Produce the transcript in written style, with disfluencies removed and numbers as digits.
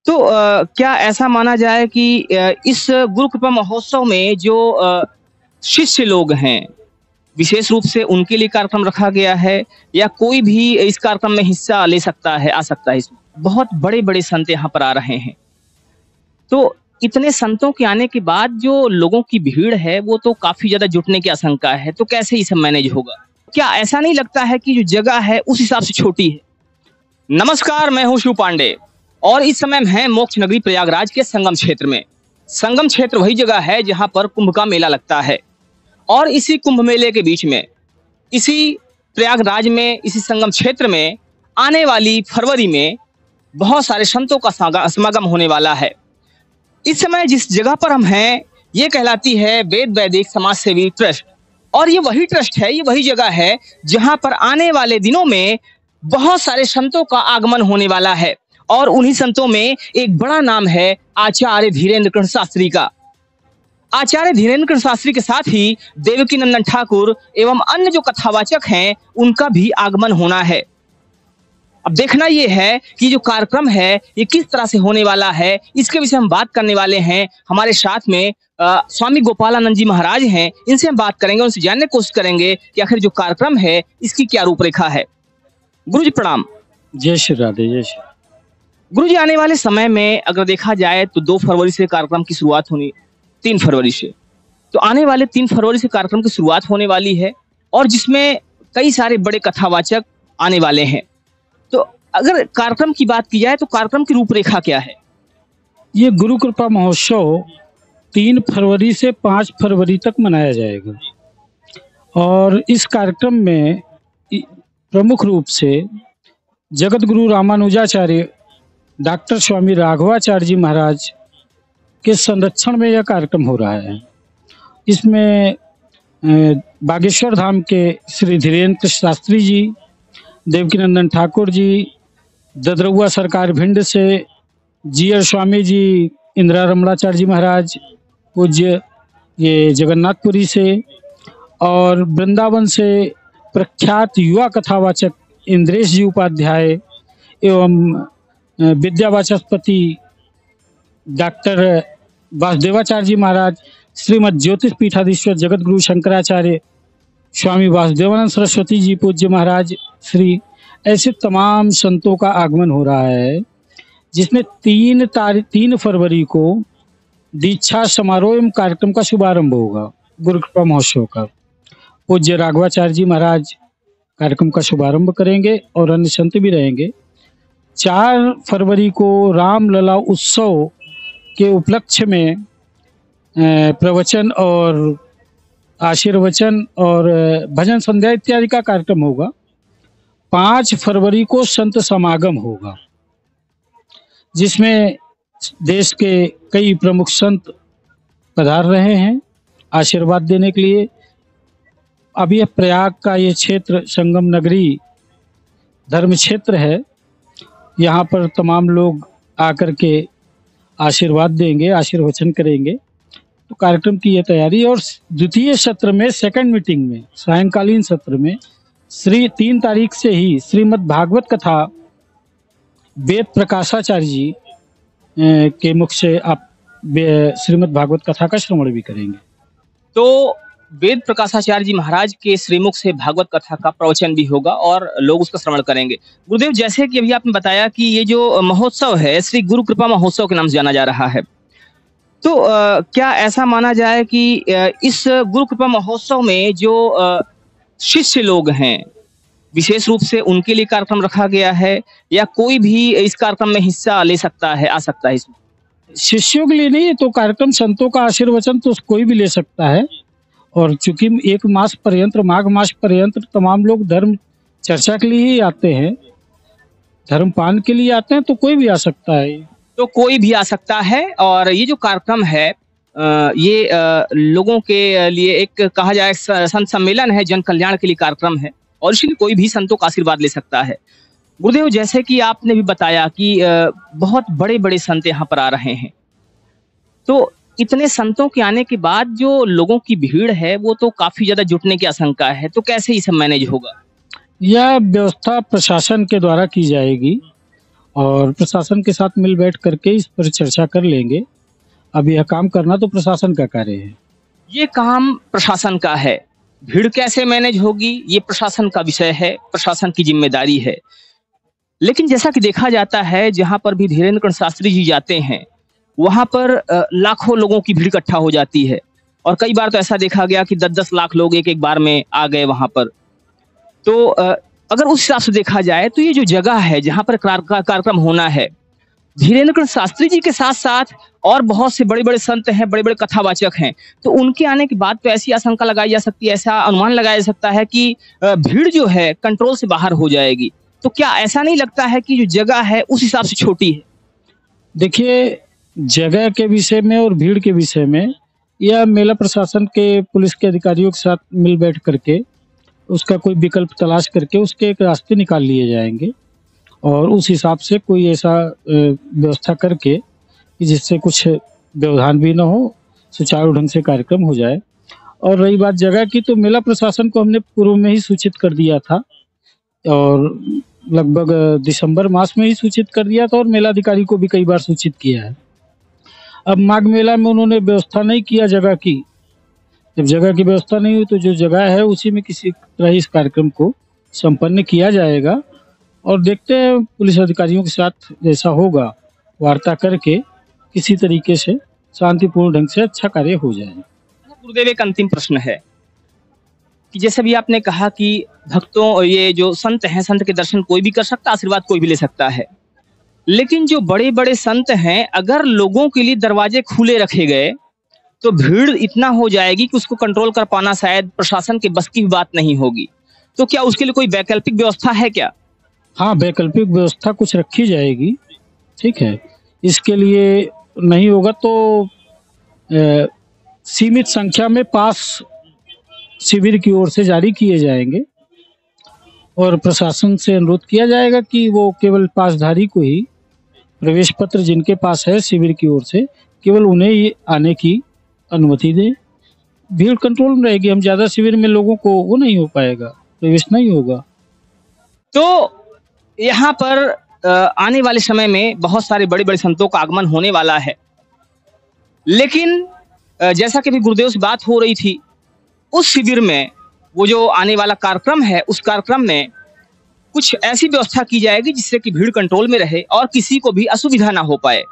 तो क्या ऐसा माना जाए कि इस गुरु कृपा महोत्सव में जो शिष्य लोग हैं, विशेष रूप से उनके लिए कार्यक्रम रखा गया है या कोई भी इस कार्यक्रम में हिस्सा ले सकता है, आ सकता है इसमें? बहुत बड़े-बड़े संत यहाँ पर आ रहे हैं। तो इतने संतों के आने के बाद जो लोगों की भीड़ है, वो तो काफ़ी ज़्यादा जुटने की आशंका है, तो कैसे ये सब मैनेज होगा? क्या ऐसा नहीं लगता है कि जो जगह है, उस हिसाब से छोटी है? नमस्कार, मैं हूँ शिव पांडे और इस समय हम हैं मोक्ष नगरी प्रयागराज के संगम क्षेत्र में। संगम क्षेत्र वही जगह है जहाँ पर कुंभ का मेला लगता है और इसी कुंभ मेले के बीच में, इसी प्रयागराज में, इसी संगम क्षेत्र में आने वाली फरवरी में बहुत सारे संतों का समागम होने वाला है। इस समय जिस जगह पर हम हैं, ये कहलाती है वेद वैदिक समाज सेवी ट्रस्ट और ये वही ट्रस्ट है, ये वही जगह है जहाँ पर आने वाले दिनों में बहुत सारे संतों का आगमन होने वाला है और उन्हीं संतों में एक बड़ा नाम है आचार्य धीरेन्द्र कृष्ण शास्त्री का। आचार्य धीरेन्द्र कृष्ण शास्त्री के साथ ही देवकीनंदन ठाकुर एवं अन्य जो कथावाचक हैं, उनका भी आगमन होना है। अब देखना ये है कि जो कार्यक्रम है ये किस तरह से होने वाला है, इसके विषय हम बात करने वाले हैं। हमारे साथ में स्वामी गोपालानंद जी महाराज हैं, इनसे हम बात करेंगे, उनसे जानने की कोशिश करेंगे कि आखिर जो कार्यक्रम है इसकी क्या रूपरेखा है। गुरु जी प्रणाम। जय श्री राधे, जय श्री। गुरु जी आने वाले समय में अगर देखा जाए तो 2 फरवरी से कार्यक्रम की शुरुआत होनी, 3 फरवरी से, तो आने वाले 3 फरवरी से कार्यक्रम की शुरुआत होने वाली है और जिसमें कई सारे बड़े कथावाचक आने वाले हैं। तो अगर कार्यक्रम की बात की जाए तो कार्यक्रम की रूपरेखा क्या है? ये गुरु कृपा महोत्सव 3 फरवरी से 5 फरवरी तक मनाया जाएगा और इस कार्यक्रम में प्रमुख रूप से जगत गुरु रामानुजाचार्य डॉक्टर स्वामी राघवाचार्य जी महाराज के संरक्षण में यह कार्यक्रम हो रहा है। इसमें बागेश्वर धाम के श्री धीरेन्द्र शास्त्री जी, देवकीनंदन ठाकुर जी, ददरउआ सरकार भिंड से जीयर स्वामी जी, इंदिरा रमणाचार्य जी महाराज पूज्य ये जगन्नाथपुरी से और वृंदावन से प्रख्यात युवा कथावाचक इंद्रेश जी उपाध्याय एवं विद्यावाचस्पति डॉक्टर वासुदेवाचार्य जी महाराज, श्रीमद ज्योतिष पीठाधीश्वर जगत गुरु शंकराचार्य स्वामी वासुदेवानंद सरस्वती जी पूज्य महाराज श्री, ऐसे तमाम संतों का आगमन हो रहा है, जिसमें 3 फरवरी को दीक्षा समारोह एवं कार्यक्रम का शुभारंभ होगा गुरु कृपा महोत्सव का। पूज्य राघवाचार्य जी महाराज कार्यक्रम का शुभारंभ करेंगे और अन्य संत भी रहेंगे। 4 फरवरी को रामलला उत्सव के उपलक्ष्य में प्रवचन और आशीर्वचन और भजन संध्या इत्यादि का कार्यक्रम होगा। 5 फरवरी को संत समागम होगा, जिसमें देश के कई प्रमुख संत पधार रहे हैं आशीर्वाद देने के लिए। अब यह प्रयाग का ये क्षेत्र संगम नगरी धर्म क्षेत्र है, यहाँ पर तमाम लोग आकर के आशीर्वाद देंगे, आशीर्वचन करेंगे। तो कार्यक्रम की यह तैयारी और द्वितीय सत्र में, सेकंड मीटिंग में, सायंकालीन सत्र में 3 तारीख से ही श्रीमद् भागवत कथा वेद प्रकाशाचार्य जी के मुख से आप श्रीमद् भागवत कथा का श्रवण भी करेंगे। तो वेद प्रकाशाचार्य जी महाराज के श्रीमुख से भागवत कथा का प्रवचन भी होगा और लोग उसका श्रवण करेंगे। गुरुदेव, जैसे कि अभी आपने बताया कि ये जो महोत्सव है श्री गुरु कृपा महोत्सव के नाम से जाना जा रहा है, तो क्या ऐसा माना जाए कि इस गुरु कृपा महोत्सव में जो शिष्य लोग हैं, विशेष रूप से उनके लिए कार्यक्रम रखा गया है या कोई भी इस कार्यक्रम में हिस्सा ले सकता है, आ सकता है इसमें? शिष्यों के लिए नहीं, तो कार्यक्रम संतों का आशीर्वचन तो कोई भी ले सकता है और चूंकि 1 मास पर्यंत, माघ मास पर्यंत तमाम लोग धर्म चर्चा के लिए ही आते हैं, धर्म पान के लिए आते हैं, तो कोई भी आ सकता है। तो कोई भी आ सकता है और ये जो कार्यक्रम है ये लोगों के लिए एक कहा जाए संत सम्मेलन है, जन कल्याण के लिए कार्यक्रम है और इसलिए कोई भी संतों का आशीर्वाद ले सकता है। गुरुदेव, जैसे कि आपने भी बताया कि बहुत बड़े-बड़े संत यहाँ पर आ रहे हैं, तो इतने संतों के आने के बाद जो लोगों की भीड़ है वो तो काफी ज्यादा जुटने की आशंका है, तो कैसे ये सब मैनेज होगा? यह व्यवस्था प्रशासन के द्वारा की जाएगी और प्रशासन के साथ मिल बैठ करके इस पर चर्चा कर लेंगे। अब यह काम करना तो प्रशासन का कार्य है। ये काम प्रशासन का है, भीड़ कैसे मैनेज होगी ये प्रशासन का विषय है, प्रशासन की जिम्मेदारी है। लेकिन जैसा कि देखा जाता है, जहाँ पर भी धीरेन्द्र कुंज शास्त्री जी जाते हैं, वहाँ पर लाखों लोगों की भीड़ इकट्ठा हो जाती है और कई बार तो ऐसा देखा गया कि 10-10 लाख लोग एक बार में आ गए वहाँ पर। तो अगर उस हिसाब से देखा जाए तो ये जो जगह है जहाँ पर कार्यक्रम होना है, धीरेन्द्र कुंज शास्त्री जी के साथ-साथ और बहुत से बड़े-बड़े संत हैं, बड़े-बड़े कथावाचक हैं। तो उनके आने के बाद तो ऐसी आशंका लगाई जा सकती है, ऐसा अनुमान लगाया जा सकता है कि भीड़ जो है कंट्रोल से बाहर हो जाएगी। तो क्या ऐसा नहीं लगता है कि जो जगह है उस हिसाब से छोटी है? देखिए, जगह के विषय में और भीड़ के विषय में यह मेला प्रशासन के पुलिस के अधिकारियों के साथ मिल बैठ करके उसका कोई विकल्प तलाश करके उसके एक रास्ते निकाल लिए जाएंगे और उस हिसाब से कोई ऐसा व्यवस्था करके कि जिससे कुछ व्यवधान भी ना हो, सुचारू ढंग से कार्यक्रम हो जाए। और रही बात जगह की, तो मेला प्रशासन को हमने पूर्व में ही सूचित कर दिया था और लगभग दिसंबर मास में ही सूचित कर दिया था और मेलाधिकारी को भी कई बार सूचित किया है। अब माघ मेला में उन्होंने व्यवस्था नहीं किया जगह की। जब जगह की व्यवस्था नहीं हुई तो जो जगह है उसी में किसी तरह इस कार्यक्रम को संपन्न किया जाएगा और देखते हैं पुलिस अधिकारियों के साथ जैसा होगा वार्ता करके किसी तरीके से शांतिपूर्ण ढंग से अच्छा कार्य हो जाए। गुरुदेव, एक अंतिम प्रश्न है कि जैसे भी आपने कहा कि भक्तों, ये जो संत हैं, संत के दर्शन कोई भी कर सकता है, आशीर्वाद कोई भी ले सकता है। लेकिन जो बड़े-बड़े संत हैं, अगर लोगों के लिए दरवाजे खुले रखे गए तो भीड़ इतना हो जाएगी कि उसको कंट्रोल कर पाना शायद प्रशासन के बस की भी बात नहीं होगी। तो क्या उसके लिए कोई वैकल्पिक व्यवस्था है क्या? हाँ, वैकल्पिक व्यवस्था कुछ रखी जाएगी, ठीक है। इसके लिए नहीं होगा तो सीमित संख्या में पास शिविर की ओर से जारी किए जाएंगे और प्रशासन से अनुरोध किया जाएगा कि वो केवल पासधारी को ही प्रवेश पत्र जिनके पास है शिविर की ओर से, केवल उन्हें ही आने की अनुमति दें। भीड़ कंट्रोल में रहेगी, हम ज़्यादा शिविर में लोगों को वो नहीं हो पाएगा, प्रवेश नहीं होगा। तो यहाँ पर आने वाले समय में बहुत सारे बड़े-बड़े संतों का आगमन होने वाला है। लेकिन जैसा कि अभी गुरुदेव से बात हो रही थी, उस शिविर में वो जो आने वाला कार्यक्रम है, उस कार्यक्रम में कुछ ऐसी व्यवस्था की जाएगी जिससे कि भीड़ कंट्रोल में रहे और किसी को भी असुविधा ना हो पाए।